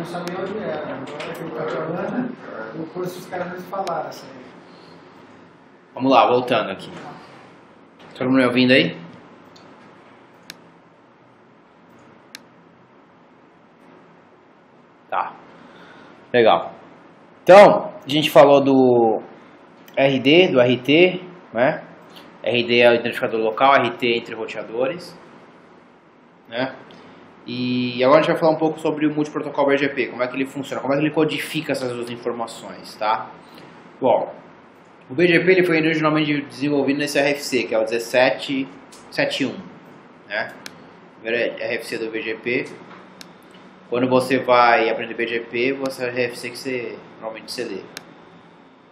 não sabia onde era. Agora que ele está falando, no curso os caras nos falaram assim. Vamos lá, voltando aqui. Todo mundo me ouvindo aí? Tá. Legal. Então, a gente falou do RD, do RT, né? RD é o identificador local, RT entre roteadores, né? E agora a gente vai falar um pouco sobre o multiprotocolo BGP, como é que ele funciona, como é que ele codifica essas duas informações, tá? Bom, o BGP ele foi originalmente desenvolvido nesse RFC, que é o 1771, né? O primeiro RFC do BGP. Quando você vai aprender BGP, você é o RFC que você normalmente você lê.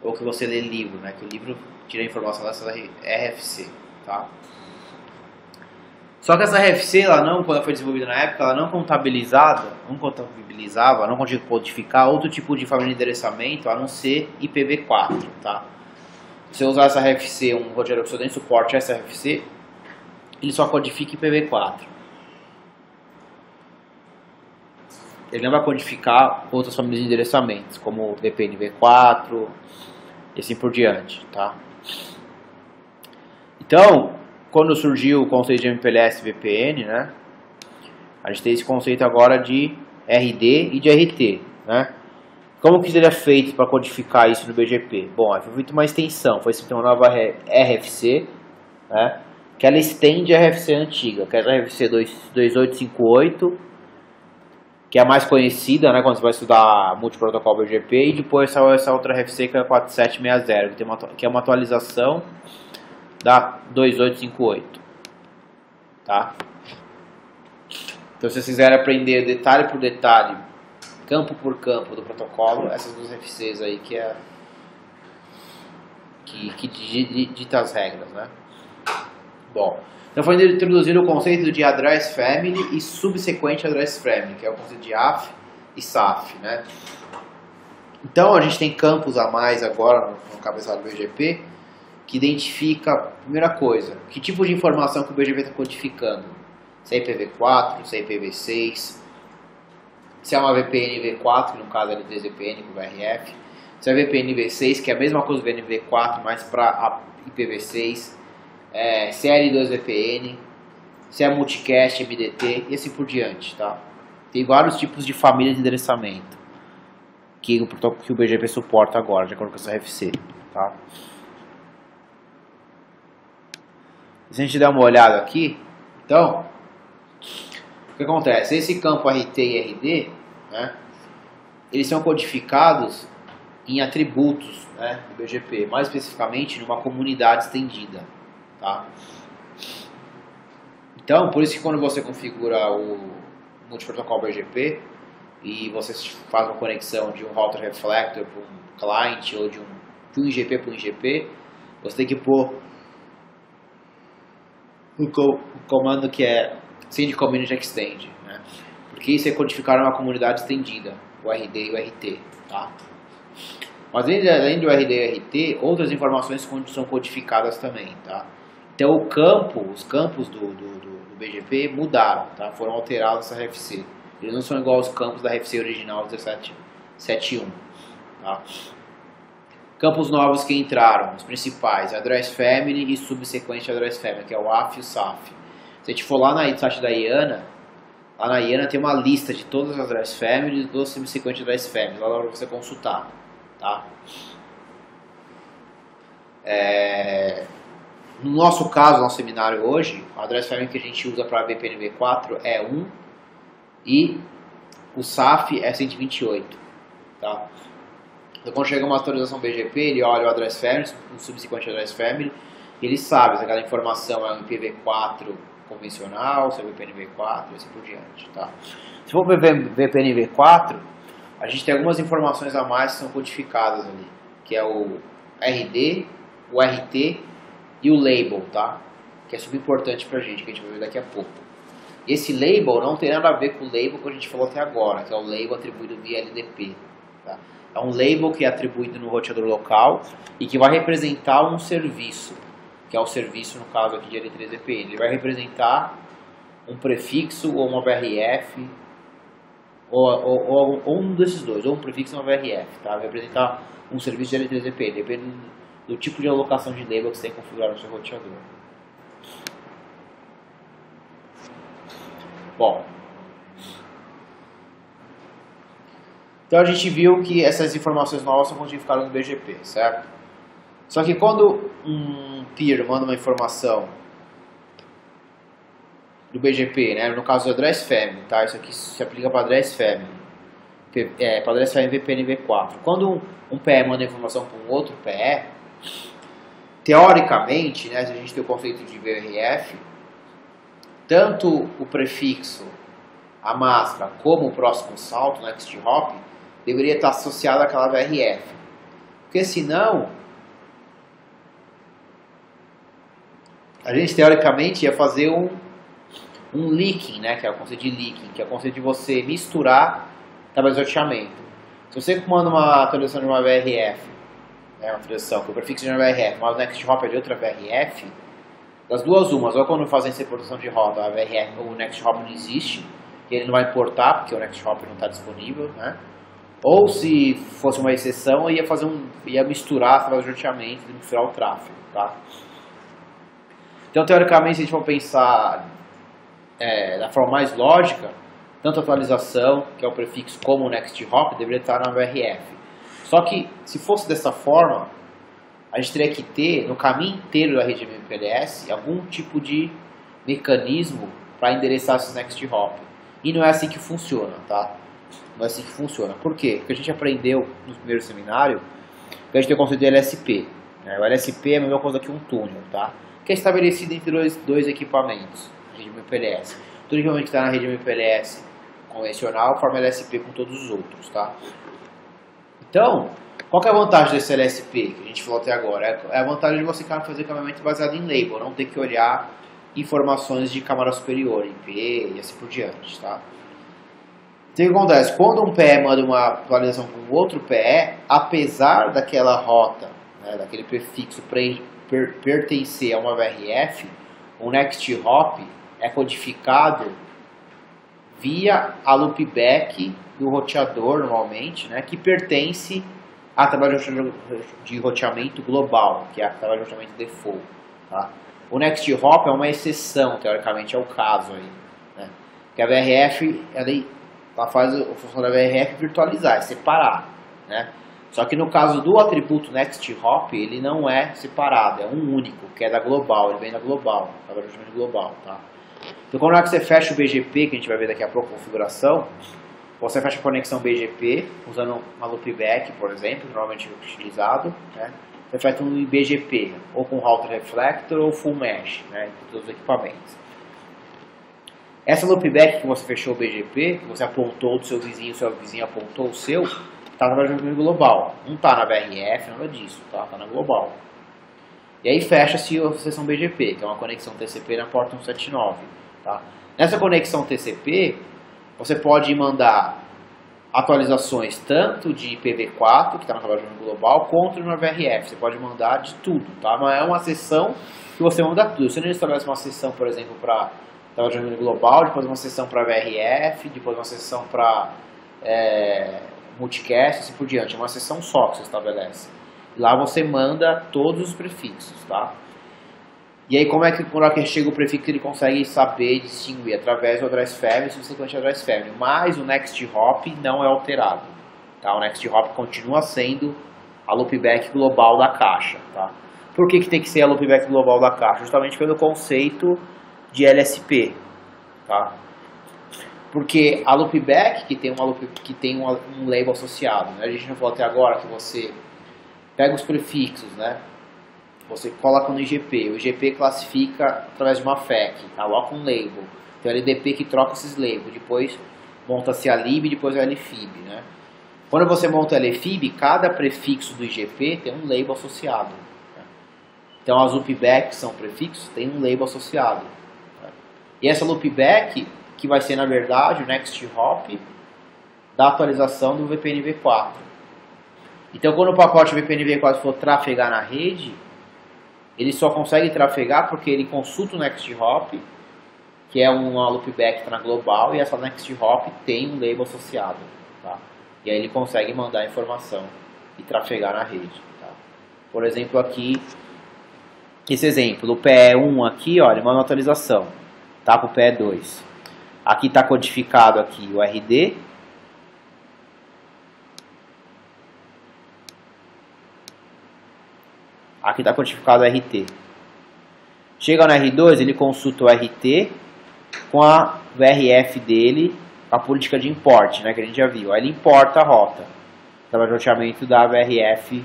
Ou que você lê livro, né? Que o livro tira a informação dessa RFC, tá? Só que essa RFC, ela não, quando ela foi desenvolvida na época, ela não contabilizava, não conseguia codificar outro tipo de família de endereçamento, a não ser IPv4, tá? Se você usar essa RFC, um roteador que só tem suporte a essa RFC, ele só codifica IPv4. Ele não vai codificar outras famílias de endereçamentos, como VPNV4 e assim por diante, tá? Então, quando surgiu o conceito de MPLS VPN, né? A gente tem esse conceito agora de RD e de RT, né? Como que seria feito para codificar isso no BGP? Bom, foi feita uma extensão, foi feita uma nova RFC, né? Que ela estende a RFC antiga, que é a RFC 2858, que é a mais conhecida, né, quando você vai estudar multiprotocolo BGP, e depois essa outra RFC que é a 4760, que é uma atualização da 2858, tá? Então, se vocês quiserem aprender detalhe por detalhe, campo por campo do protocolo, essas duas RFCs aí que dita as regras, né? Bom, então foi introduzido o conceito de Address Family e subsequente Address Family, que é o conceito de AF e SAF, né? Então, a gente tem campos a mais agora no cabeçalho do BGP, que identifica, primeira coisa, que tipo de informação que o BGP está codificando. Se é IPv4, se é IPv6, se é uma VPN V4, que no caso é L3VPN com VRF, se é VPN V6, que é a mesma coisa do VPN-V4, mas para IPv6, se é L2VPN, se é multicast, MDT e assim por diante, tá? Tem vários tipos de família de endereçamento que o BGP suporta agora, de acordo com essa RFC, tá? Se a gente der uma olhada aqui, então, o que acontece? Esse campo RT e RD, né, eles são codificados em atributos, né, do BGP, mais especificamente numa comunidade estendida, tá? Então, por isso que quando você configura o multiprotocolo BGP e você faz uma conexão de um router reflector para um client ou de um IGP para um IGP, você tem que pôr um comando que é Send Community Extend, né? Porque isso é codificar uma comunidade estendida, o RD e o RT, tá? Mas além do RD e RT, outras informações são codificadas também, tá? Então os campos do BGP mudaram, tá? Foram alterados nessa RFC. Eles não são igual aos campos da RFC original 1771, tá? Campos novos que entraram, os principais, Address Family e subsequente Address Family, que é o AF e o SAF. Se a gente for lá no site da IANA, lá na IANA tem uma lista de todas as Address Family e dos subsequent Address Family, lá para você consultar, tá? No nosso caso, nosso seminário hoje, a Address Family que a gente usa para VPNV4 é 1 e o SAF é 128, tá? Então, quando chega uma atualização BGP, ele olha o Address Family, o subsequent Address Family, e ele sabe se aquela informação é um IPv4 convencional, se é VPNV4 e assim por diante, tá? Se for VPNV4, a gente tem algumas informações a mais que são codificadas ali, que é o RD, o RT e o label, tá? Que é super importante pra gente, que a gente vai ver daqui a pouco. Esse label não tem nada a ver com o label que a gente falou até agora, que é o label atribuído via LDP, tá? É um label que é atribuído no roteador local e que vai representar um serviço, que é o serviço, no caso aqui de L3VPN. Ele vai representar um prefixo ou uma BRF ou um desses dois, ou um prefixo ou um VRF, tá? Vai apresentar um serviço de L3CP, depende do tipo de alocação de label que você tem configurado no seu roteador. Bom, então a gente viu que essas informações novas são codificadas no BGP, certo? Só que quando um peer manda uma informação do BGP, né, no caso do address family, tá? Isso aqui se aplica para address family, para address family VPNV4. Quando um PE manda informação para um outro PE, teoricamente, né, se a gente tem o conceito de VRF, tanto o prefixo, a máscara, como o próximo salto, next hop, deveria estar associado àquela VRF. Porque senão, a gente teoricamente ia fazer um leaking, né, que é o conceito de leaking, que é o conceito de você misturar tabela de roteamento. Se você manda uma atualização de uma VRF, né, uma atualização que o prefixo de uma VRF, mas o next hop é de outra VRF, das duas umas, ou quando fazem essa importação de rota, a VRF, o next hop não existe, e ele não vai importar porque o next hop não está disponível, né? Ou se fosse uma exceção, ia misturar as tabelas de roteamento e misturar o tráfego, tá? Então, teoricamente, se a gente for pensar da forma mais lógica, tanto a atualização, que é o prefixo, como o next hop, deveria estar na VRF. Só que, se fosse dessa forma, a gente teria que ter, no caminho inteiro da rede MPLS, algum tipo de mecanismo para endereçar esse next hop. E não é assim que funciona, tá? Não é assim que funciona. Por quê? Porque a gente aprendeu no primeiro seminário que a gente tem o conceito de LSP. Né? O LSP é a mesma coisa que um túnel, tá? Que é estabelecido entre dois equipamentos, rede MPLS. Todo equipamento que está na rede MPLS convencional forma LSP com todos os outros, tá? Então, qual que é a vantagem desse LSP que a gente falou até agora? É a vantagem de você fazer caminhamento baseado em label, não ter que olhar informações de camada superior, IP e assim por diante, tá? Então, o que acontece? Quando um PE manda uma atualização para um outro PE, apesar daquela rota, né, daquele prefixo pertencer a uma VRF, o next hop é codificado via a loopback do roteador, normalmente, né, que pertence à tabela de roteamento global, que é a tabela de roteamento default. Tá? O next hop é uma exceção, teoricamente, ao caso aí, né? Que a VRF, ela faz a função da VRF virtualizar, é separar, né? Só que no caso do atributo next hop, ele não é separado, é um único, que é da global, ele vem da global, tabela de roteamento global, tá? Então, quando é que você fecha o BGP, que a gente vai ver daqui a pouco a configuração, você fecha a conexão BGP, usando uma loopback, por exemplo, normalmente utilizado, né? Você fecha um BGP, ou com router reflector ou full mesh, né, em todos os equipamentos. Essa loopback que você fechou o BGP, que você apontou do seu vizinho apontou o seu, está na versão global. Não está na VRF, nada disso, tá? Está na global. E aí fecha-se a sessão BGP, que é uma conexão TCP na porta 179. Tá? Nessa conexão TCP, você pode mandar atualizações tanto de IPv4, que está na tabela global, quanto na VRF. Você pode mandar de tudo, tá? Não é uma sessão que você manda tudo. Você não estabelece uma sessão, por exemplo, para tabela global, depois uma sessão para VRF, depois uma sessão para multicast, assim por diante. É uma sessão só que você estabelece. Lá você manda todos os prefixos, tá? E aí, como é que quando chega o prefixo ele consegue saber distinguir? Através do address family e subsequente address family. Mas o next hop não é alterado, tá? O next hop continua sendo a loopback global da caixa, tá? Por que tem que ser a loopback global da caixa? Justamente pelo conceito de LSP, tá? Porque a loopback que tem um label associado, né? A gente não falou até agora que você pega os prefixos, né? Você coloca no IGP, o IGP classifica através de uma FAQ, coloca um label, tem o LDP que troca esses labels, depois monta-se a lib e depois a LFIB, né? Quando você monta a LFIB, cada prefixo do IGP tem um label associado, né? Então as loopbacks são prefixos, tem um label associado, né? E essa loopback, que vai ser na verdade o next hop da atualização do VPNV4. Então quando o pacote VPNV4 for trafegar na rede, ele só consegue trafegar porque ele consulta o next hop, que é uma loopback que está na global, e essa next hop tem um label associado. Tá? E aí ele consegue mandar informação e trafegar na rede. Tá? Por exemplo, aqui, esse exemplo, o PE1 aqui, ó, ele manda uma atualização, tá, para o PE2. Aqui está codificado aqui o RD. Aqui está codificado o RT. Chega no R2, ele consulta o RT com a VRF dele, a política de import, né, que a gente já viu. Aí ele importa a rota, através do roteamento da VRF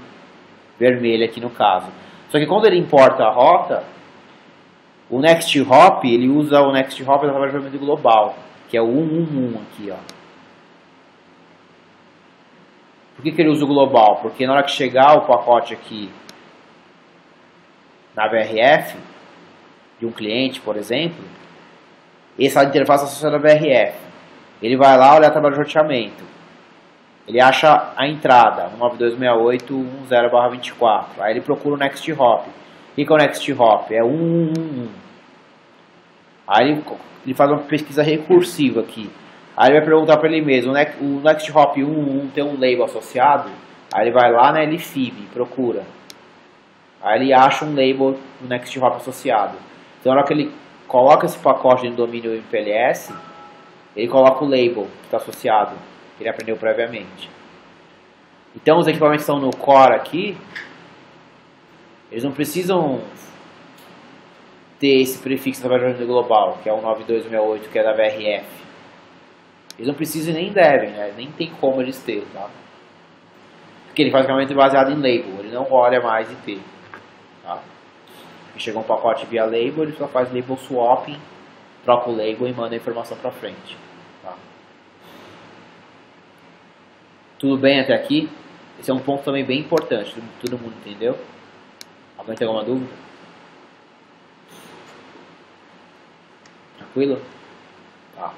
vermelha aqui no caso. Só que quando ele importa a rota, o next hop, ele usa o next hop através do roteamento global, que é o 111 aqui, ó. Por que ele usa o global? Porque na hora que chegar o pacote aqui na VRF de um cliente, por exemplo, essa interface associada à VRF, ele vai lá olhar através do roteamento, ele acha a entrada 926810/24, aí ele procura o next hop. O que é o next hop? É 111. Aí ele faz uma pesquisa recursiva aqui. Aí ele vai perguntar para ele mesmo, o next hop 111 tem um label associado? Aí ele vai lá na LFIB e procura. Aí ele acha um label do next hop associado. Então na hora que ele coloca esse pacote no domínio MPLS, ele coloca o label que está associado, que ele aprendeu previamente. Então os equipamentos que estão no core aqui, eles não precisam ter esse prefixo através do global, que é o 9268, que é da VRF. Eles não precisam e nem devem, né? Nem tem como eles terem, tá? Porque ele faz equipamento baseado em label, ele não olha mais IP. Tá? Chega um pacote via label, ele só faz label swapping, troca o label e manda a informação para frente. Tá? Tudo bem até aqui? Esse é um ponto também bem importante, todo mundo entendeu? Alguém tem alguma dúvida? Tranquilo? Tá.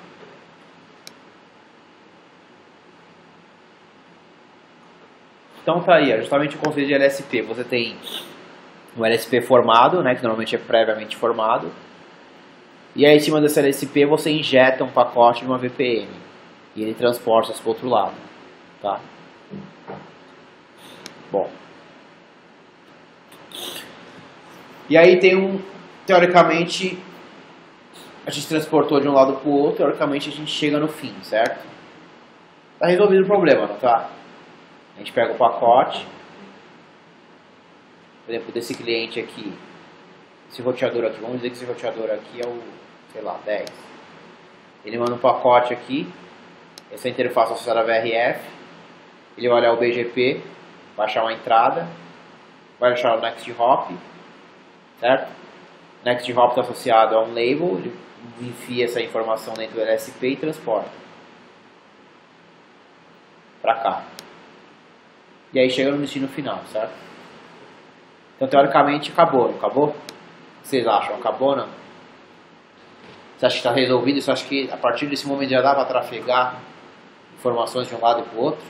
Então tá aí, é justamente o conceito de LSP. Você tem o LSP formado, né, que normalmente é previamente formado. E aí, em cima desse LSP, você injeta um pacote numa VPN. E ele transporta isso para o outro lado. Tá? Bom. E aí tem teoricamente, a gente transportou de um lado para o outro, teoricamente a gente chega no fim, certo? Tá resolvido o problema, não tá? A gente pega o pacote, por exemplo, desse cliente aqui, esse roteador aqui, vamos dizer que esse roteador aqui é o, sei lá, 10. Ele manda um pacote aqui, essa interface associada à VRF, ele vai olhar o BGP, vai achar uma entrada, vai achar o next hop, certo? Next hop está associado a um label, ele enfia essa informação dentro do LSP e transporta para cá. E aí chega no destino final, certo? Então, teoricamente, acabou, não acabou? O que vocês acham? Acabou ou não? Você acha que está resolvido? Você acha que a partir desse momento já dá para trafegar informações de um lado e para o outro?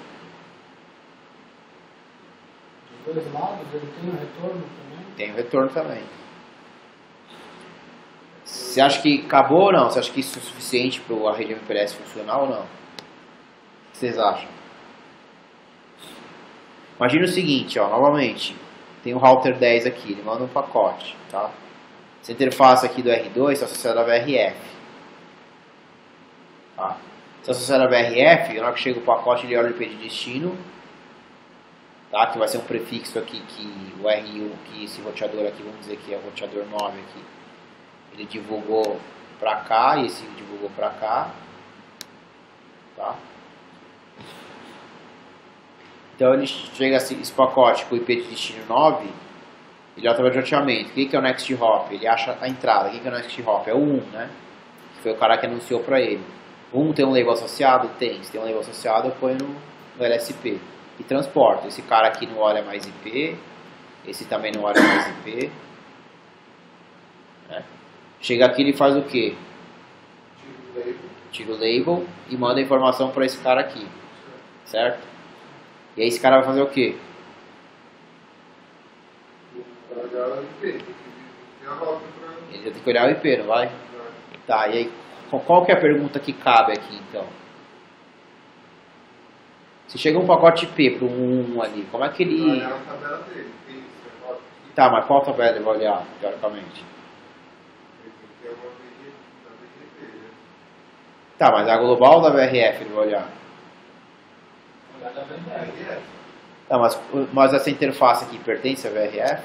Dos dois lados, ele tem um retorno também? Tem um retorno também. Você acha que acabou ou não? Você acha que isso é suficiente para a rede MPLS funcionar ou não? O que vocês acham? Imagina o seguinte, ó, novamente, tem o router 10 aqui, ele manda um pacote, tá? Essa interface aqui do R2 está associada à VRF. Tá? Se associada à VRF, na hora que chega o pacote, ele olha o IP de destino, tá? Que vai ser um prefixo aqui, que o R1, que esse roteador aqui, vamos dizer que é o roteador 9 aqui, ele divulgou para cá e esse divulgou para cá, tá? Então ele chega esse pacote com o IP de destino 9, ele através de roteamento. O que é o next hop? Ele acha a entrada. O que é o next hop? É o 1, né? Que foi o cara que anunciou para ele. O 1 tem um label associado? Tem. Se tem um label associado, eu ponho no LSP. E transporta. Esse cara aqui não olha mais IP. Esse também não olha mais IP. Né? Chega aqui, ele faz o quê? Tira o label e manda a informação para esse cara aqui. Certo? E aí esse cara vai fazer o quê? Ele já tem que olhar o IP, não vai? Tá, e aí, qual que é a pergunta que cabe aqui, então? Se chega um pacote P para um 1 ali, como é que ele... Olhar a tabela dele. Tá, mas qual tabela ele vai olhar, teoricamente? Ele tem que ter uma VGP, né? Tá, mas a global ou da VRF ele vai olhar? Tá, mas essa interface aqui pertence à VRF?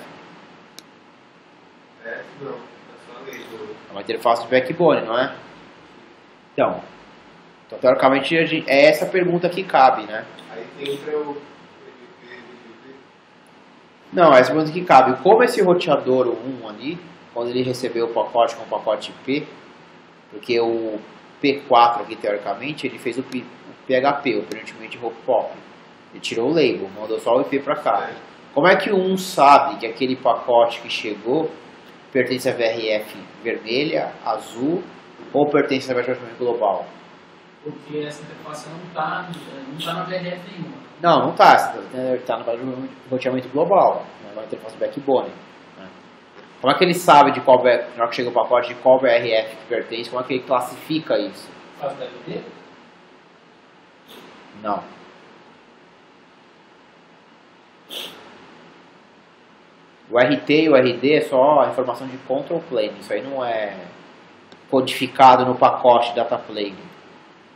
Não. É só a lei do... É uma interface de backbone, não é? Então teoricamente, é essa pergunta que cabe, né? Aí entra o VGP. Não, é essa pergunta que cabe. Como esse roteador 1 ali, quando ele recebeu o pacote com o pacote P, porque o P4 aqui, teoricamente, ele fez o PHP, o Permanentemente Hope Pop. Ele tirou o label, mandou só o IP para cá. Como é que o 1 sabe que aquele pacote que chegou pertence à VRF vermelha, azul, ou pertence à VRF global? Porque essa interface não está na VRF nenhuma. Não está. Está no roteamento global, na interface backbone. Né? Como é que ele sabe de qual, na hora que chega o pacote, de qual VRF que pertence? Como é que ele classifica isso? Faz da LD? Não. O RT e o RD é só a informação de control plane. Isso aí não é codificado no pacote data plane.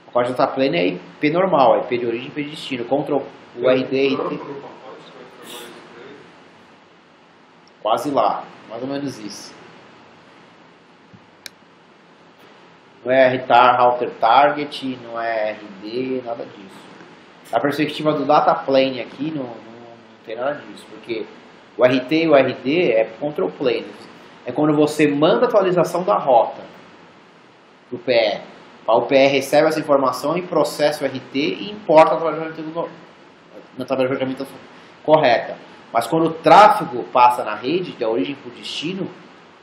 O pacote data plane é IP normal, é IP de origem e IP de destino. Control, o RD e RT. Quase lá, mais ou menos isso. Não é RTAR, router target, não é RD, nada disso. A perspectiva do data plane aqui não tem nada disso, porque o RT e o RD é control plane. É quando você manda a atualização da rota do PE. O PE recebe essa informação e processa o RT e importa a tabela de roteamento correta. Mas quando o tráfego passa na rede, da origem para o destino,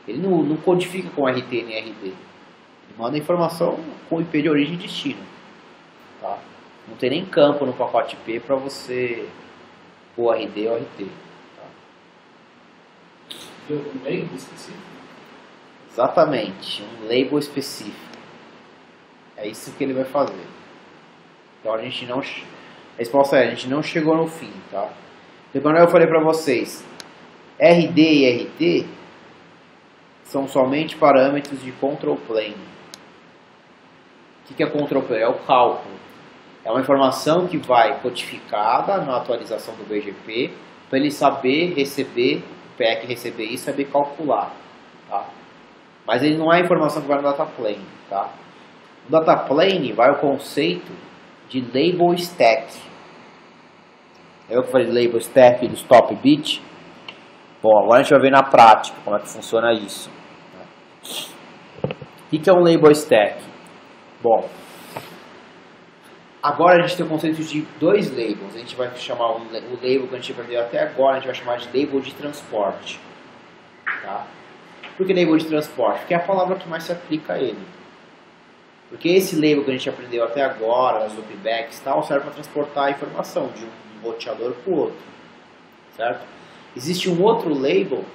ele não codifica com RT nem RD. Ele manda a informação com IP de origem e destino. Tá? Não tem nem campo no pacote P para você pôr RD ou RT. Tem um label específico? Exatamente, um label específico. É isso que ele vai fazer. Então a resposta é, a gente não chegou no fim, tá? Então quando eu falei para vocês, RD e RT são somente parâmetros de control plane. O que é control plane? É o cálculo. É uma informação que vai codificada na atualização do BGP para ele saber receber, o PE receber isso, saber calcular, tá? Mas ele não é a informação que vai no data plane, tá? No data plane vai o conceito de label stack. Eu que falei de label stack do stop bit. Bom, agora a gente vai ver na prática como é que funciona isso. O que é um label stack? Bom, agora a gente tem o conceito de dois labels. A gente vai chamar o label que a gente aprendeu até agora, a gente vai chamar de label de transporte. Tá? Por que label de transporte? Porque é a palavra que mais se aplica a ele. Porque esse label que a gente aprendeu até agora, as loopbacks e tal, serve para transportar a informação de um roteador para o outro. Certo? Existe um outro label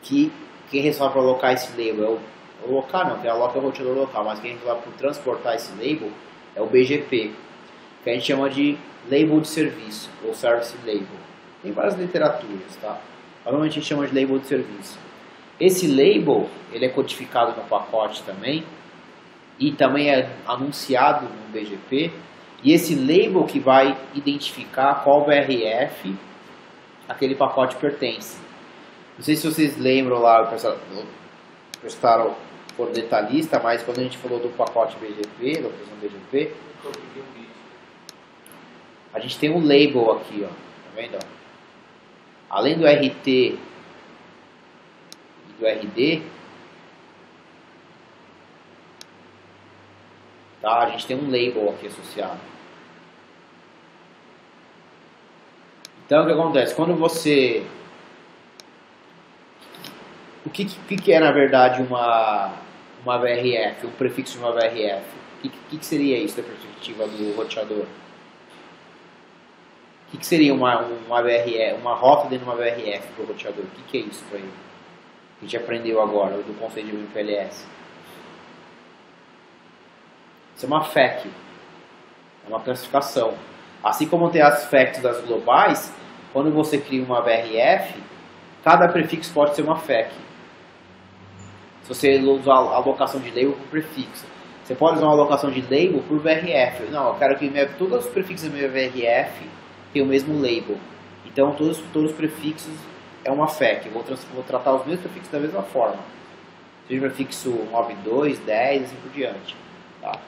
que quem resolve para alocar esse label é o local, não, quem aloca é o roteador local, mas quem resolve por transportar esse label é o BGP, que a gente chama de label de serviço, ou service label. Tem várias literaturas, tá? Normalmente a gente chama de label de serviço. Esse label, ele é codificado no pacote também, e também é anunciado no BGP, e esse label que vai identificar qual VRF aquele pacote pertence. Não sei se vocês lembram lá, prestaram por detalhista, mas quando a gente falou do pacote BGP, da operação BGP, a gente tem um label aqui, ó, tá vendo? Além do RT e do RD, tá? A gente tem um label aqui associado. Então o que acontece? Quando você... O que é na verdade uma VRF, um prefixo de uma VRF? O que seria isso da perspectiva do roteador? O que seria uma VRF, uma rota dentro de uma VRF para o roteador? O que é isso para ele? Que a gente aprendeu agora, do conceito de MPLS. Isso é uma FAQ, é uma classificação. Assim como tem as FAQs das globais, quando você cria uma VRF, cada prefixo pode ser uma FAQ. Se você usar a alocação de label por prefixo, você pode usar uma alocação de label por VRF. Não, eu quero que todos os prefixos da minha VRF tenham o mesmo label. Então todos os prefixos é uma FAQ. Vou tratar os mesmos prefixos da mesma forma. Seja o prefixo 9, 2, 10 e assim por diante. Tá?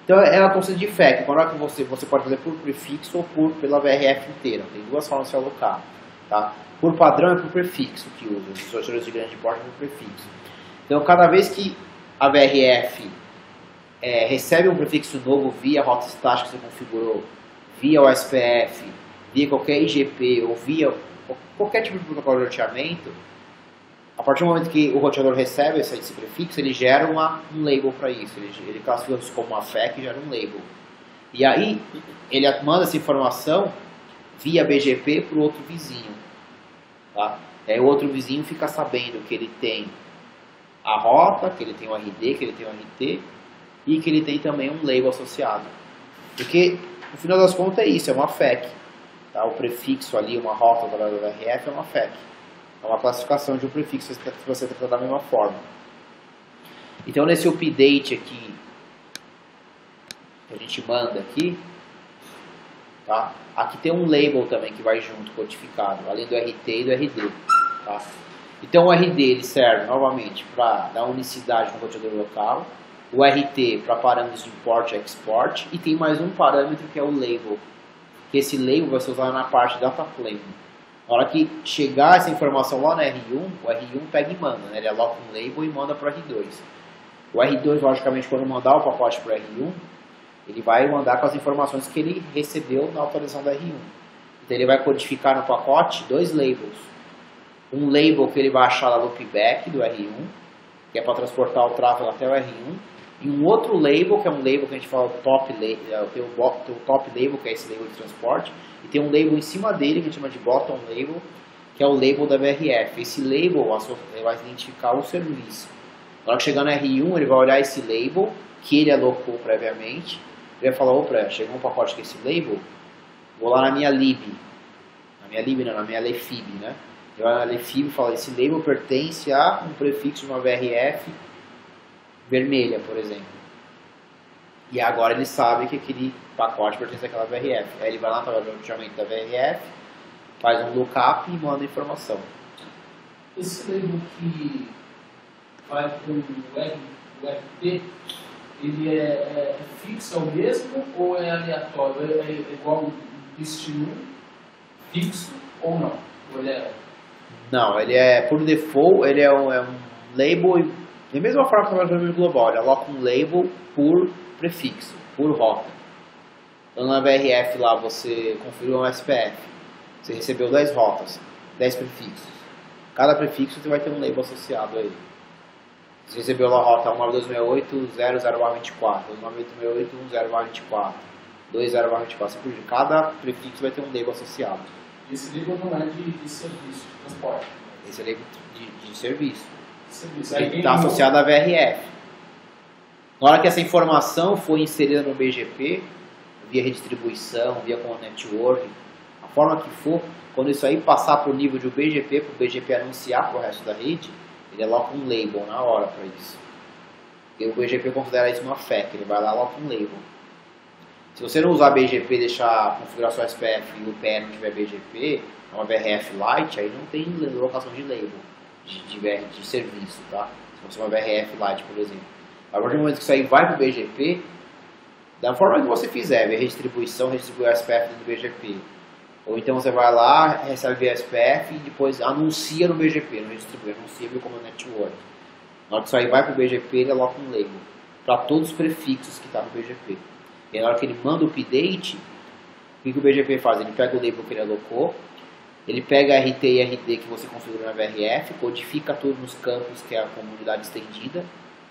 Então é uma conceito de FAQ. Quando que você pode fazer por prefixo ou pela VRF inteira. Tem duas formas de se alocar. Tá? Por padrão é por prefixo que usa. Os sorteadores de grande porte é por prefixo. Então cada vez que a VRF recebe um prefixo novo via rota estática que você configurou, via o SPF, via qualquer IGP ou via qualquer tipo de protocolo de roteamento, a partir do momento que o roteador recebe esse prefixo, ele gera um label para isso. Ele classifica isso como uma FAQ e gera um label. E aí, ele manda essa informação via BGP para o outro vizinho. Tá? E aí o outro vizinho fica sabendo que ele tem a rota, que ele tem o RD, que ele tem o RT e que ele tem também um label associado. Porque, no final das contas, é isso, é uma FAQ. Tá? O prefixo ali, uma rota da VRF é uma FAQ. É uma classificação de um prefixo que você trata da mesma forma. Então, nesse update aqui, que a gente manda aqui, tá? Aqui tem um label também que vai junto, codificado, além do RT e do RD. Tá? Então, o RD ele serve, novamente, para dar unicidade no roteador local. O RT para parâmetros de import e export. E tem mais um parâmetro que é o label. Que esse label vai ser usado na parte data plane. Na hora que chegar essa informação lá no R1, o R1 pega e manda, né? Ele aloca um label e manda para o R2. O R2, logicamente, quando mandar o pacote para o R1, ele vai mandar com as informações que ele recebeu na atualização do R1. Então ele vai codificar no pacote dois labels. Um label que ele vai achar na loopback do R1, que é para transportar o tráfego até o R1. E um outro label, que é um label que a gente fala top label, tem o top label, que é esse label de transporte, e tem um label em cima dele, que a gente chama de bottom label, que é o label da VRF. Esse label vai identificar o serviço. Na hora que chegar no R1, ele vai olhar esse label, que ele alocou previamente, ele vai falar, opa, chegou um pacote com esse label, vou lá na minha lib, na minha lefib, né? Eu vou na lefib e falo, esse label pertence a um prefixo de uma VRF vermelha, por exemplo. E agora ele sabe que aquele pacote pertence àquela VRF. Aí ele vai lá para o roteamento da VRF, faz um lookup e manda a informação. Esse label que vai para o RT, ele é fixo, é o mesmo ou é aleatório? É igual o destino fixo ou não? Ou ele é... Não, ele é, por default, ele é um label, da mesma forma que o label global, ele aloca um label por prefixo, por rota. Então na VRF lá você configurou um SPF, você recebeu 10 rotas, 10 prefixos. Cada prefixo você vai ter um label associado a ele. Você recebeu lá a rota 1926800/24, 1986810/24, 20/24, cada prefixo vai ter um label associado. Esse label não é de serviço, de transporte. Esse é label de serviço. Aí Está associado à VRF. Na hora que essa informação foi inserida no BGP, via redistribuição, via Common Network, a forma que for, quando isso aí passar para o nível de BGP, para o BGP anunciar para o resto da rede, ele aloca um label na hora para isso. E o BGP considera isso uma FAQ, ele vai lá e aloca um label. Se você não usar BGP e deixar configurar sua SPF e o PE não tiver BGP, é uma VRF Lite, aí não tem locação de label de serviço, tá? Se fosse uma VRF Lite, por exemplo. A partir do momento que isso aí vai para o BGP, da forma que você fizer, via redistribuição, redistribui o SPF dentro do BGP. Ou então você vai lá, recebe via SPF e depois anuncia no BGP, não redistribui, anuncia via Common Network. Na hora que isso aí vai para o BGP, ele aloca um label para todos os prefixos que estão no BGP. E na hora que ele manda o update, o que o BGP faz? Ele pega o label que ele alocou, ele pega a RT e RD que você configurou na VRF, codifica tudo nos campos que é a comunidade estendida,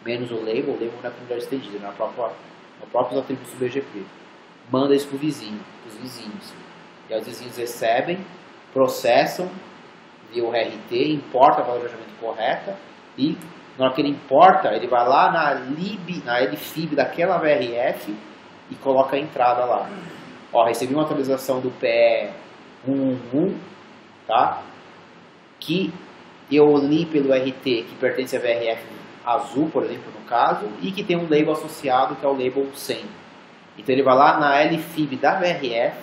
menos o label não é a comunidade estendida, nos próprios atributos do BGP. Manda isso para o vizinho, para os vizinhos. E aí os vizinhos recebem, processam via o RT, importa a palavra-chamamento correta e Na hora que ele importa, ele vai lá na LFIB daquela VRF e coloca a entrada lá. Ó, recebi uma atualização do PE 111, tá? Que eu li pelo RT, que pertence à VRF azul, por exemplo, no caso, e que tem um label associado, que é o label 100. Então ele vai lá na LFIB da VRF,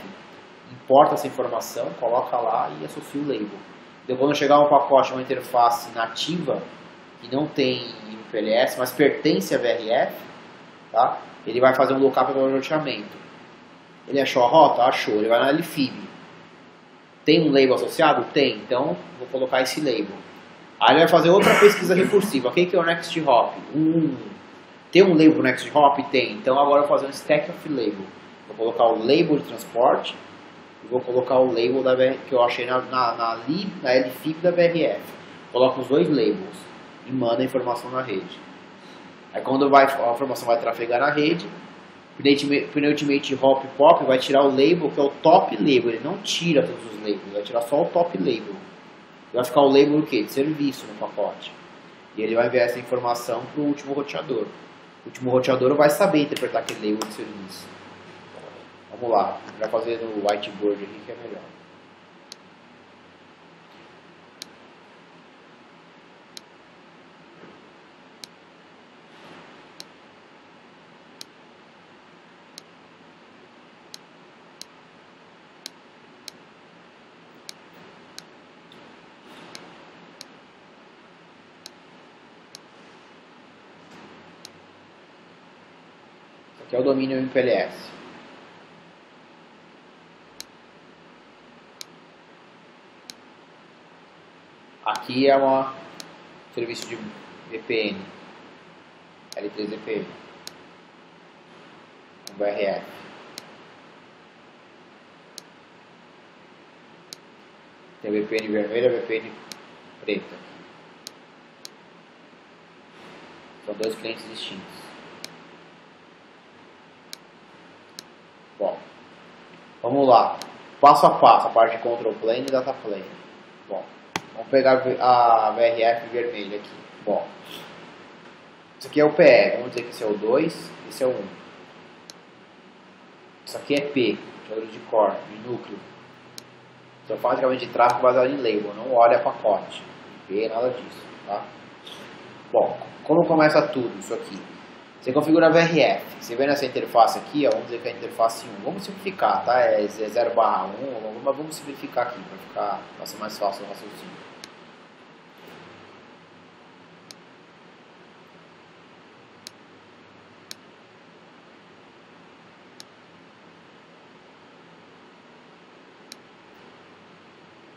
importa essa informação, coloca lá e associa o label. Então quando chegar um pacote, uma interface nativa, que não tem MPLS, mas pertence à VRF, tá? Ele vai fazer um lookup para o roteamento. Ele achou a rota? Achou. Ele vai na LFIB. Tem um label associado? Tem. Então, vou colocar esse label. Aí ele vai fazer outra pesquisa recursiva. O que é o Next Hop? Tem um label Next Hop? Tem. Então, agora eu vou fazer um stack of label. Vou colocar o label de transporte e vou colocar o label que eu achei na LFIB da VRF. Coloco os dois labels e manda a informação na rede. Aí quando a informação vai trafegar na rede, o Pneutimate Hop Pop vai tirar o label, que é o top label. Ele não tira todos os labels, vai tirar só o top label. Vai ficar o label o quê? De serviço no pacote. E ele vai enviar essa informação para o último roteador. O último roteador vai saber interpretar aquele label de serviço. Vamos lá, vai fazer no whiteboard aqui que é melhor. Que é o domínio MPLS. Aqui é um serviço de VPN, L3 VPN, um VRF. Tem VPN vermelha e VPN preta. São dois clientes distintos. Bom, vamos lá, passo a passo, a parte de control plane e data plane. Bom, vamos pegar a VRF vermelha aqui. Bom, isso aqui é o PE, vamos dizer que esse é o 2, esse é o 1. Isso aqui é P, que é o de core, de núcleo. Então, basicamente de tráfego baseado em label, não olha pacote, P, nada disso, tá? Bom, como começa tudo isso aqui? Você configura a VRF. Você vê nessa interface aqui, ó, vamos dizer que é a interface 1. Vamos simplificar, tá? É 0/1, mas vamos simplificar aqui para ser mais fácil o raciocínio.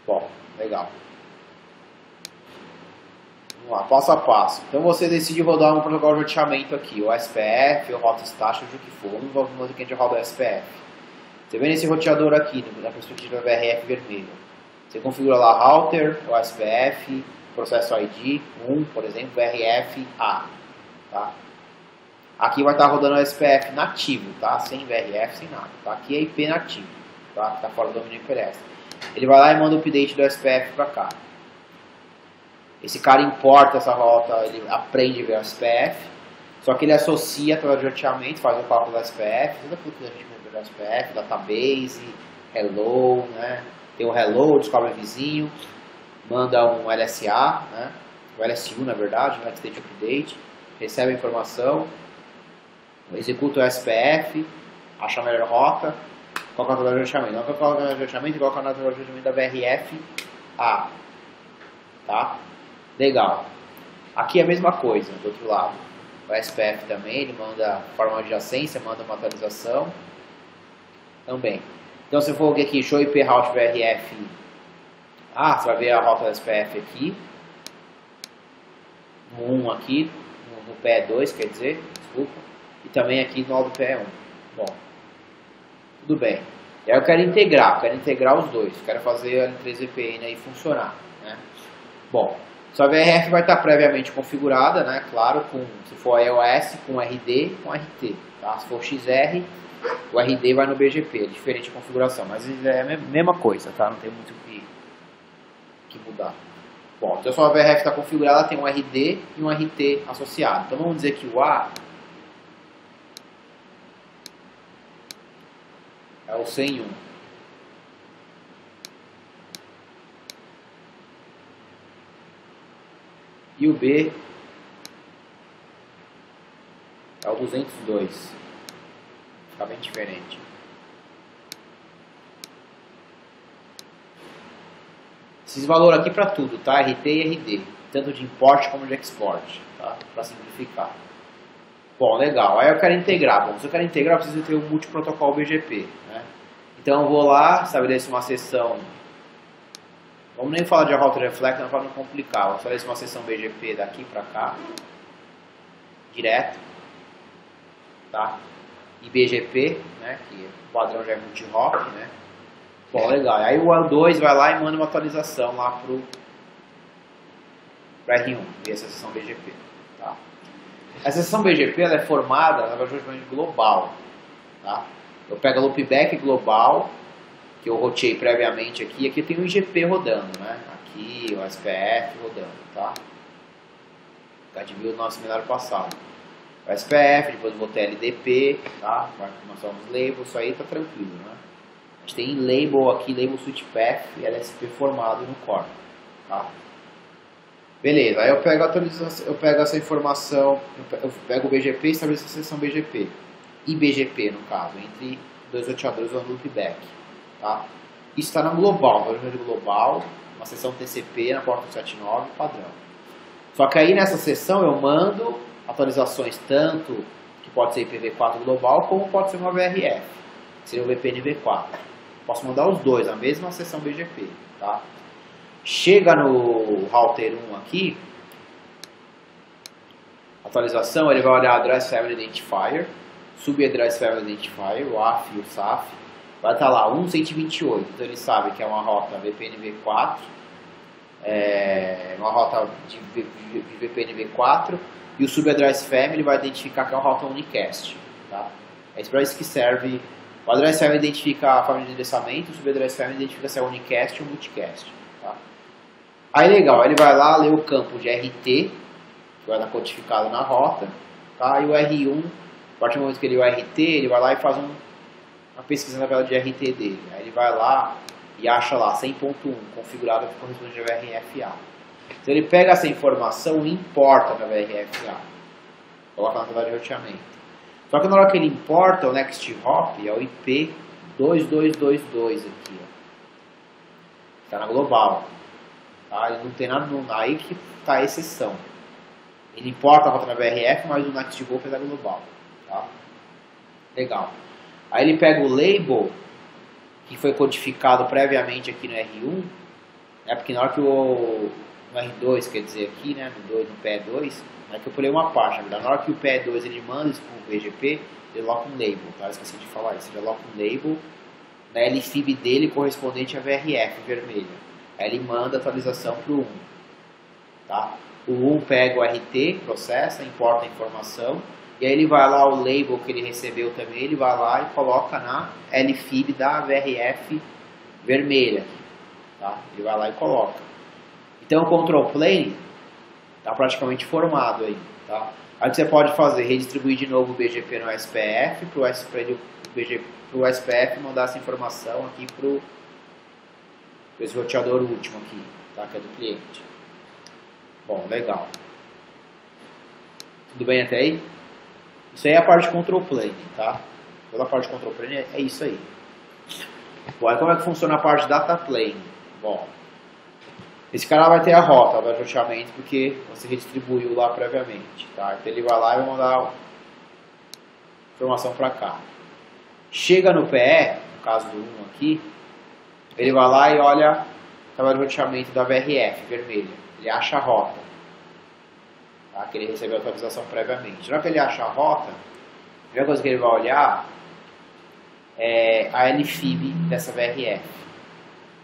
Bom, legal. Vamos lá, passo a passo. Então você decide rodar um protocolo de roteamento aqui, o SPF, o Rota Stash, o que for. Vamos ver que a gente roda o SPF. Você vê nesse roteador aqui, na perspectiva VRF vermelho. Você configura lá router, o SPF, processo ID, 1, por exemplo, VRF A. Tá? Aqui vai estar rodando o SPF nativo, tá? Sem VRF, sem nada. Tá? Aqui é IP nativo, tá? Que está fora do domínio MPLS. Ele vai lá e manda o update do SPF para cá. Esse cara importa essa rota, ele aprende a ver o SPF, só que ele associa através de roteamento, faz o cálculo do SPF, tudo aquilo que a gente vê do SPF, database, hello, né? Tem o hello, descobre o vizinho, manda um LSA, né? O LSU na verdade, Next State Update, recebe a informação, executa o SPF, acha a melhor rota, coloca o roteamento. Não coloca o roteamento, coloca o roteamento da VRF A, tá? Legal. Aqui é a mesma coisa, do outro lado. O SPF também, ele manda forma de adjacência, manda uma atualização. Também. Então, se for aqui, show IP route VRF. Você vai ver a rota do SPF aqui. No 1 aqui, no PE2, quer dizer, desculpa. E também aqui no lado do PE1. Bom, tudo bem. E aí eu quero integrar os dois. Quero fazer a L3 VPN aí funcionar, né? Bom, sua VRF vai estar previamente configurada, né? Claro, se for iOS, com RD, com RT. Tá? Se for XR, o RD vai no BGP, é diferente a configuração, mas é a mesma coisa, tá? Não tem muito o que mudar. Bom, então a sua VRF está configurada, ela tem um RD e um RT associado. Então vamos dizer que o A é o 101. E o B é o 202. Fica bem diferente. Esses valores aqui para tudo, tá? RT e RD. Tanto de import como de export, tá? Para simplificar. Bom, legal. Aí eu quero integrar. Bom, se eu quero integrar, eu preciso ter um multiprotocolo BGP, né? Então eu vou lá, estabeleço uma sessão. Vamos nem falar de router reflector para não complicar. Vou estabelecer uma sessão BGP daqui para cá. Direto. Tá? E BGP, né? Que o padrão já é multi-hop, né? Bom, legal. Aí o A2 vai lá e manda uma atualização lá pro R1, e essa sessão BGP. Tá? Essa sessão BGP ela é formada na versão global. Tá? Eu pego a loopback global, que eu roteei previamente aqui. Aqui tem o IGP rodando, né? Aqui o SPF rodando, tá? A gente viu no nosso seminário passado. O SPF, depois vou ter LDP, tá? Nós somos label, isso aí tá tranquilo, né? A gente tem label aqui, label switch path e LSP formado no core, tá? Beleza, aí eu pego a atualização, eu pego essa informação, eu pego o BGP e estabeleço a sessão BGP. E BGP, no caso, entre dois roteadores ou loopback, tá? Isso está na global, no de global, uma sessão TCP na porta 79, padrão. Só que aí nessa sessão eu mando atualizações tanto que pode ser IPv4 global, como pode ser uma VRF, que seria o VPNV4. Posso mandar os dois, a mesma sessão BGP, tá? Chega no router 1 aqui, atualização, ele vai olhar Address Family Identifier, Sub-Address Family Identifier, o AF e o SAF, vai estar lá 1.128, então ele sabe que é uma rota VPNV4, uma rota de VPNV4, e o Sub-Address Family vai identificar que é uma rota unicast, tá? É para isso que serve. O Address Family identifica a família de endereçamento, o Sub-Address Family identifica se é unicast ou multicast, tá? Aí legal, ele vai lá ler o campo de RT, que vai estar codificado na rota, tá? E o R1, a partir do momento que ele lê o RT, ele vai lá e faz uma pesquisa na tabela de RT dele. Aí ele vai lá e acha lá 100.1, configurado que corresponde ao VRFA. Então ele pega essa informação e importa na VRFA, coloca na tabela de roteamento. Só que na hora que ele importa, o next hop é o IP 2222 aqui, ó. Está na global. Tá? Ele não tem nada aí que está a exceção. Ele importa a rota na VRF, mas o next hop é da global. Tá? Legal. Aí ele pega o label que foi codificado previamente aqui no R1, né? Porque na hora que no R2, quer dizer aqui, né? No PE2, é que eu pulei uma parte, na hora que o PE2 ele manda isso para o BGP, ele coloca um label, tá? Esqueci de falar isso, ele coloca um label na LFIB dele correspondente à VRF vermelha. Aí ele manda a atualização para o 1, tá? O 1 pega o RT, processa, importa a informação, e aí ele vai lá, o label que ele recebeu também, ele vai lá e coloca na LFIB da VRF vermelha, tá? Ele vai lá e coloca. Então o control plane está praticamente formado aí, tá? Aí o que você pode fazer, redistribuir de novo o BGP no SPF, para o SPF mandar essa informação aqui para esse roteador último aqui, tá? Que é do cliente. Bom, legal. Tudo bem até aí? Isso aí é a parte de control plane, tá? Toda a parte de control plane é isso aí. Bom, aí como é que funciona a parte de data plane? Bom, esse cara vai ter a rota, vai roteamento, porque você redistribuiu lá previamente, tá? Então ele vai lá e vai mandar informação para cá. Chega no PE, no caso do 1 aqui, ele vai lá e olha a tabela de roteamento da VRF vermelha. Ele acha a rota, tá? Que ele recebeu a atualização previamente. Na hora que ele acha a rota, a primeira coisa que ele vai olhar é a LFIB dessa VRF.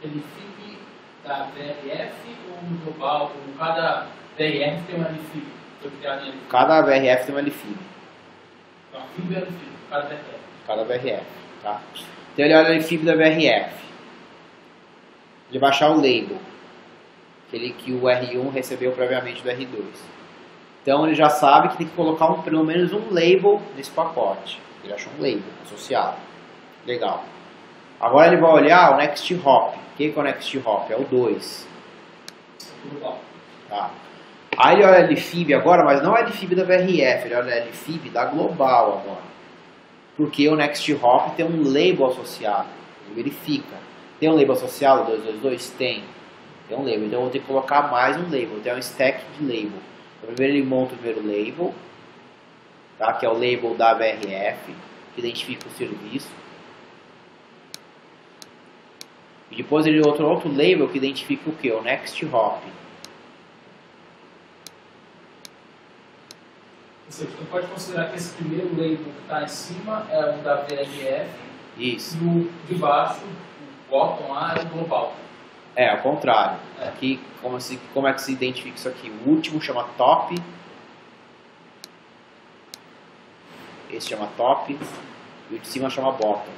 LFIB da VRF ou no global? Ou cada VRF tem uma LFIB? Foi criado em LFIB? Cada VRF tem uma LFIB. Não, FIB é LFIB, cada VRF. Cada VRF, tá? Então ele olha a LFIB da VRF. Ele vai achar o label. que o R1 recebeu previamente do R2. Então ele já sabe que tem que colocar pelo menos um label nesse pacote. Ele achou um label associado. Legal. Agora ele vai olhar o next hop. O que é o next hop? É o 2. Tá. Aí ele olha a LFIB agora, mas não é a LFIB da VRF, ele olha a LFIB da global agora. Porque o next hop tem um label associado. Ele verifica. Tem um label associado, 222? Tem um label. Então eu vou ter que colocar mais um label. Tem um stack de label. Então, primeiro ele monta o primeiro label, tá? Que é o label da VRF, que identifica o serviço. E depois ele outro label que identifica o que? O next hop. Você pode considerar que esse primeiro label que está em cima é o da VRF. Isso. E o de baixo, o bottom lá, é o global. É, ao contrário. Aqui, como é que se identifica isso aqui? O último chama top. Esse chama top. E o de cima chama bottom.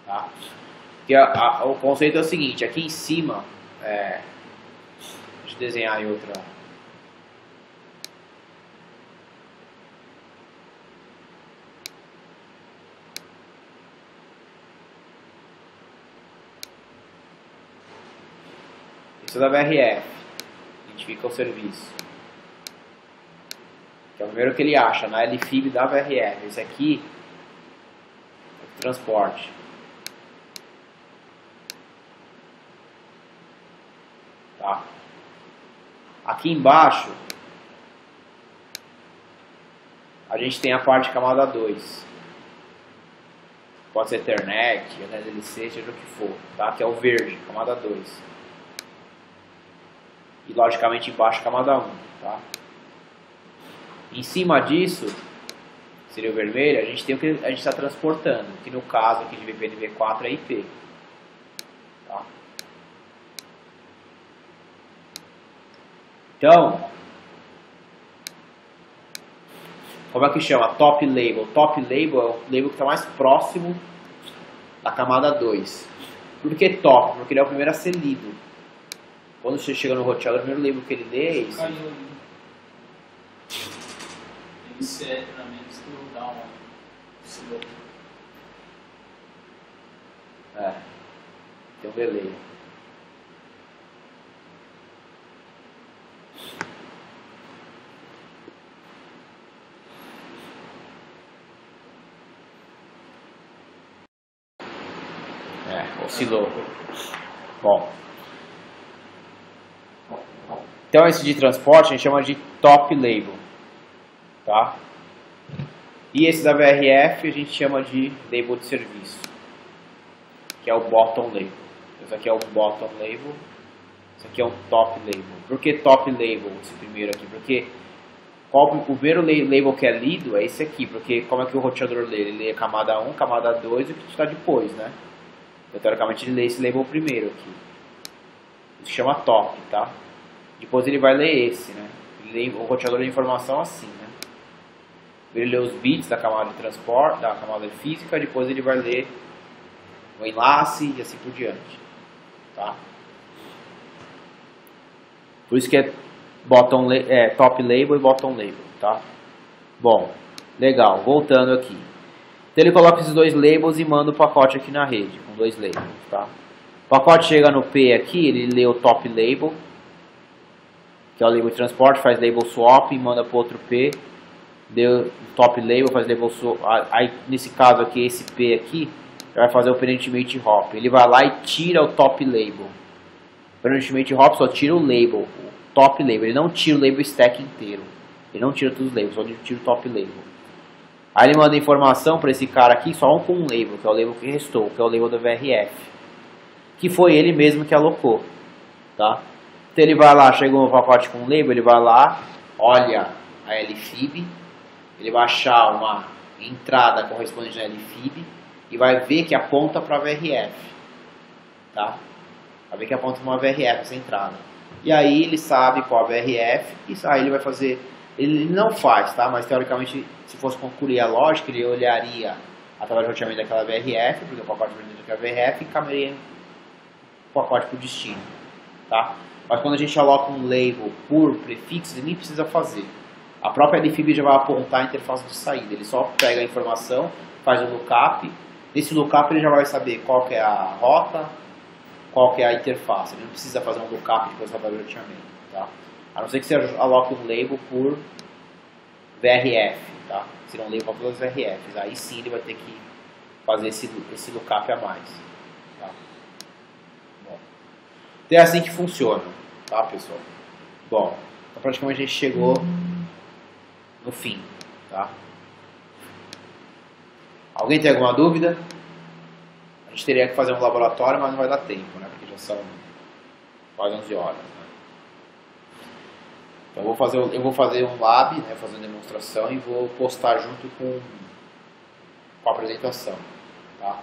Tá? Porque o conceito é o seguinte. Aqui em cima... deixa eu desenhar em outra... Isso é da VRF, identifica o serviço, que é o primeiro que ele acha, na LFIB da VRF. Esse aqui é o transporte. Tá. Aqui embaixo a gente tem a parte de camada 2. Pode ser Ethernet, NSLC, seja o que for, tá? Que é o verde, camada 2. E logicamente embaixo camada 1, tá? Em cima disso, seria o vermelho, a gente tem o que a gente está transportando, que no caso aqui de VPNV4 é IP. Tá? Então, como é que chama? Top label. Top label é o label que está mais próximo da camada 2. Por que top? Porque ele é o primeiro a ser lido. Quando você chega no roteador, o primeiro label que ele lê é isso. Caiu ali. Ele insere na menos que eu dar uma... Tem um delay. Oscilou. Bom. Então esse de transporte a gente chama de top label, tá? E esse da VRF a gente chama de label de serviço, que é o bottom label. Esse aqui é o bottom label, esse aqui é o top label. Por que top label, esse primeiro aqui? Porque o primeiro label que é lido é esse aqui, porque como é que o roteador lê? Ele lê camada 1, camada 2 e o que está depois, né? Então, teoricamente ele lê esse label primeiro aqui. Isso chama top, tá? Depois ele vai ler esse, né? O roteador de informação assim, né? Ele lê os bits da camada de transporte, da camada física, depois ele vai ler o enlace e assim por diante, tá? Por isso que é top label e bottom label, tá? Bom, legal, voltando aqui. Então ele coloca esses dois labels e manda o pacote aqui na rede, com dois labels, tá? O pacote chega no P aqui, ele lê o top label, que é o label de transporte, faz label swap e manda para outro P, deu top label, faz label swap. Aí nesse caso aqui, esse P aqui, vai fazer o penultimate hop. Ele vai lá e tira o top label. O penultimate hop só tira o label, o top label. Ele não tira o label stack inteiro. Ele não tira todos os labels, só tira o top label. Aí ele manda informação para esse cara aqui, só com um label, que é o label que restou, que é o label da VRF. Que foi ele mesmo que alocou, tá? Então ele vai lá, chegou no pacote com um label, ele vai lá, olha a LFIB, ele vai achar uma entrada correspondente à LFIB e vai ver que aponta para a VRF, tá? Vai ver que aponta para uma VRF essa entrada. E aí ele sabe qual a VRF e aí ele vai fazer, ele não faz, tá? Mas teoricamente, se fosse concluir a lógica, ele olharia através do roteamento daquela VRF, porque o pacote daquela VRF, e pacote por destino, tá? Mas quando a gente aloca um label por prefixo, ele nem precisa fazer. A própria LFIB já vai apontar a interface de saída. Ele só pega a informação, faz o lookup. Nesse lookup ele já vai saber qual que é a rota, qual que é a interface. Ele não precisa fazer um lookup de processador de roteamento, tá? A não ser que você aloque um label por VRF, tá? Será um label para todas as VRFs. Aí sim ele vai ter que fazer esse lookup a mais, tá? Bom, então é assim que funciona, tá, pessoal? Bom, então praticamente a gente chegou no fim, tá? Alguém tem alguma dúvida? A gente teria que fazer um laboratório, mas não vai dar tempo, né? Porque já são quase 11 horas, né? Então eu vou fazer um lab, né? Fazer uma demonstração e vou postar junto com a apresentação, tá?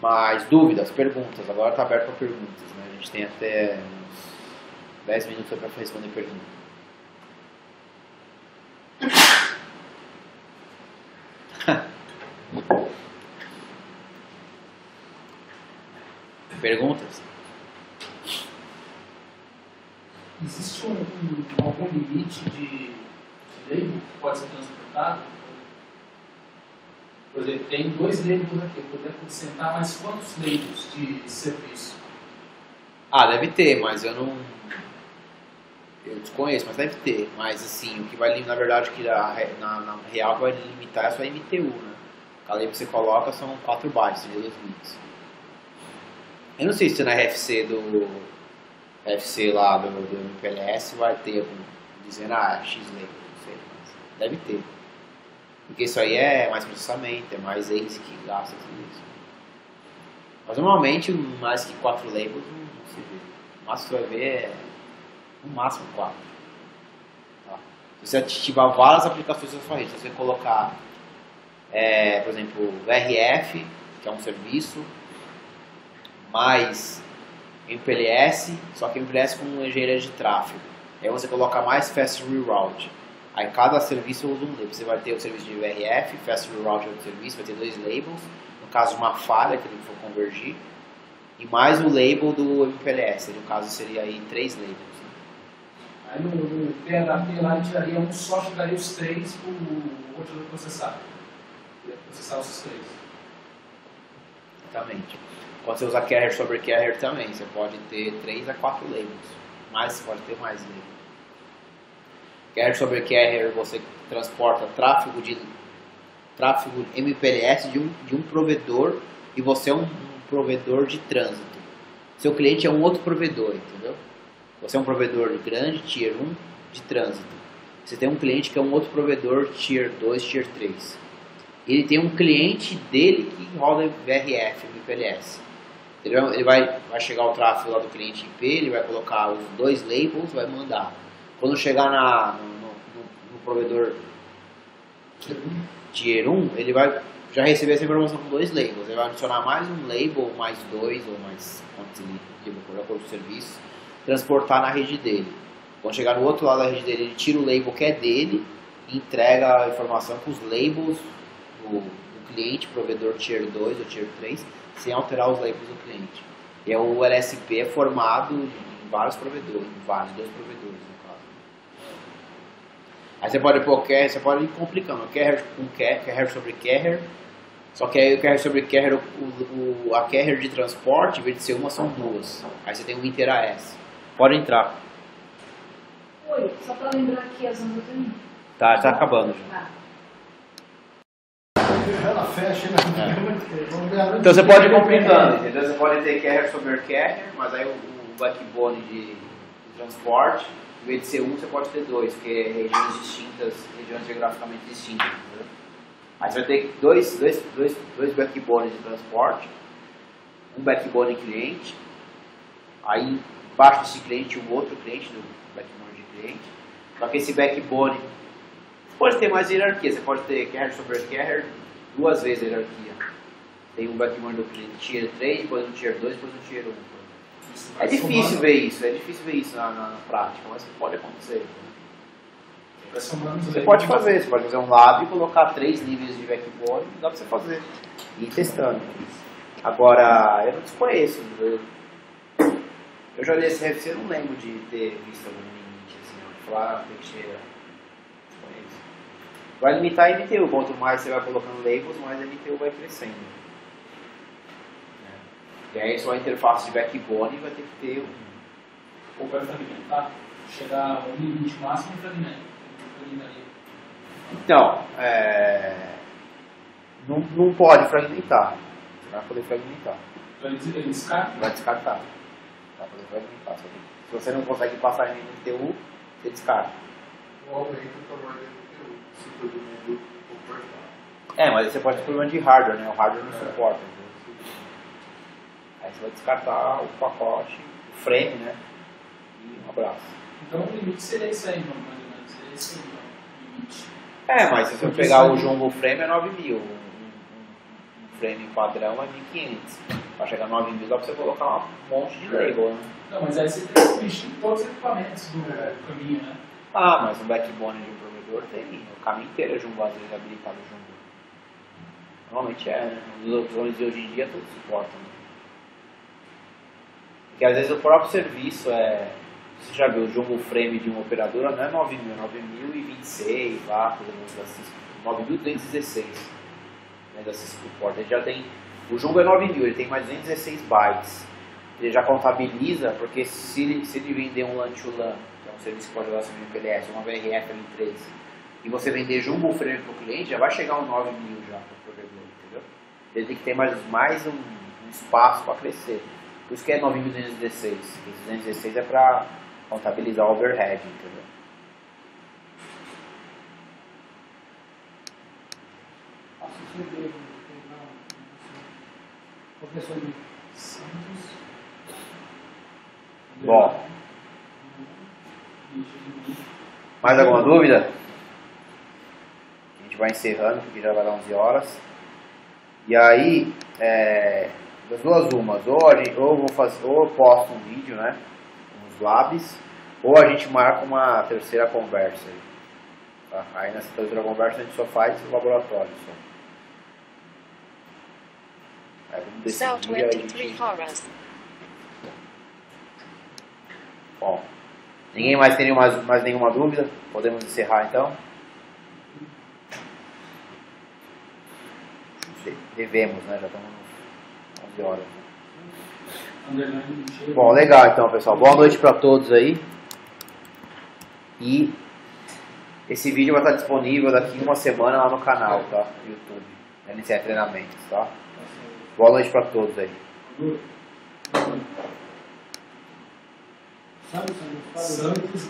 Mas dúvidas, perguntas, agora está aberto para perguntas, né? A gente tem até uns 10 minutos para responder perguntas. Perguntas? Existe algum limite de label que pode ser transportado? Por exemplo, tem 2 labels aqui, eu poderia acrescentar mais quantos labels de serviço? Ah, deve ter, mas eu desconheço, mas deve ter. Mas assim, o que vai limitar, na verdade, que na real vai limitar é só a MTU, né? Cada label que você coloca são 4 bytes de 2 bits. Eu não sei se na RFC lá do MPLS vai ter dizendo X label, não sei, mas deve ter. Porque isso aí é mais processamento, é mais ASIC que gasta tudo isso. Mas normalmente mais que 4 labels não se vê. O máximo que você vai ver é no máximo 4. Tá? Se você ativar várias aplicações na sua rede, se você colocar, por exemplo, VRF, que é um serviço, mais MPLS, só que MPLS com engenharia de tráfego. Aí você coloca mais Fast Reroute. Aí cada serviço usa um label. Você vai ter o serviço de VRF, Fast Reroute é outro serviço, vai ter 2 labels. No caso de uma falha que ele for convergir. E mais o label do MPLS. No caso seria aí 3 labels. Né? Aí no PHP lá ele tiraria um só, jogaria os 3 para o roteador processar. Ele ia processar os 3. Exatamente. Quando você usa carrier sobre carrier também, você pode ter 3 a 4 labels. Mas você pode ter mais labels. Carrier sobre carrier, você transporta tráfego MPLS de um provedor e você é um provedor de trânsito. Seu cliente é um outro provedor, entendeu? Você é um provedor grande, Tier 1, de trânsito. Você tem um cliente que é um outro provedor, Tier 2, Tier 3. Ele tem um cliente dele que roda VRF, MPLS. Ele vai chegar o tráfego lá do cliente IP, ele vai colocar os 2 labels, vai mandar. Quando chegar no provedor Tier 1, ele vai já receber essa informação com 2 labels. Ele vai adicionar mais um label, mais 2 ou mais quantos ele de acordo com o serviço, transportar na rede dele. Quando chegar no outro lado da rede dele, ele tira o label que é dele e entrega a informação com os labels do cliente, provedor Tier 2 ou Tier 3, sem alterar os labels do cliente. E o LSP é formado em vários provedores, em vários, 2 provedores no caso. Aí você pode pôr carrier, você pode ir complicando, carrier sobre carrier, só que aí o carrier sobre carrier, a carrier de transporte, em vez de ser uma, são 2. Aí você tem um Inter AS. Pode entrar. Oi, só para lembrar que as ondas também. Tá acabando já. Ela fecha, né? Então você pode ir complicando, entendeu? Você pode ter carrier sobre carrier, mas aí o backbone de transporte, em vez de ser um, você pode ter 2, porque é regiões distintas, regiões geograficamente distintas, entendeu? Aí você vai ter dois backbones de transporte, um backbone cliente, aí embaixo desse cliente um outro cliente do backbone de cliente. Só que esse backbone pode ter mais hierarquia, você pode ter carrier sobre carrier 2 vezes a hierarquia. Tem um backbone do cliente Tier 3, depois um Tier 2, depois um Tier 1. É difícil ver isso na prática, mas pode acontecer. Você pode fazer um lab e colocar 3 níveis de backbone, dá pra você fazer. E ir testando. Agora, eu não desconheço. Eu já li esse RFC, eu não lembro de ter visto algum limite, assim, não. De falar, tem que chegar. Vai limitar a MTU, quanto mais você vai colocando labels, mais a MTU vai crescendo. E aí sua interface de backbone vai ter que ter Ou vai fragmentar, chegar ao limite máximo e fragmentaria. Então, não pode fragmentar. Você vai poder fragmentar. Então ele descarta? Vai descartar. Vai poder fragmentar. Se você não consegue passar em MTU, você descarta. Ou aumenta o tamanho do MTU, se todo mundo concordar. Mas aí você pode ter problema de hardware, né? O hardware não suporta. Entendeu? Aí você vai descartar o pacote, o frame, né? E um abraço. Então o limite seria isso aí, mais ou menos. Seria esse aí, o limite. Mas se você pegar o jumbo frame é 9.000. Um frame padrão é 1.500. Para chegar a 9.000 dá pra você colocar um monte de label, né? Não, mas aí você tem que mexer em todos os equipamentos do caminho, né? Mas um backbone de um provedor tem. O caminho inteiro é jumbo, às vezes habilitado jumbo. Normalmente né? Os opções de hoje em dia todos suportam. Né? Porque às vezes o próprio serviço você já viu o jumbo frame de uma operadora, não é 9.000, é 9.026 lá, por exemplo, da Cisco, 9.216, né, da Cisco Porta. Ele já tem, o jumbo é 9.000, ele tem mais 216 bytes. Ele já contabiliza, porque se ele vender um LAN to LAN, que é um serviço que pode usar sobre MPLS, uma VRF L3, e você vender jumbo frame para o cliente, já vai chegar a um 9.000 já para o provedor, entendeu? Ele tem que ter mais um espaço para crescer. Por isso que é 9.216. Esse 216 é para contabilizar o overhead, entendeu? Faço o CD, professor Santos. Bom, mais alguma dúvida? A gente vai encerrando, porque já vai dar 11 horas. E aí, das duas umas, ou eu posto um vídeo, né, uns labs, ou a gente marca uma terceira conversa. Tá? Aí nessa terceira conversa a gente só faz o laboratório. Só. Aí vamos decidir a gente... Bom, ninguém mais tem mais nenhuma dúvida? Podemos encerrar então? Devemos, né? Já estamos 11 horas. Bom, legal então, pessoal. Boa noite para todos aí. E esse vídeo vai estar disponível daqui uma semana lá no canal, tá? No YouTube. NCE Treinamentos, tá? Boa noite para todos aí. Santos,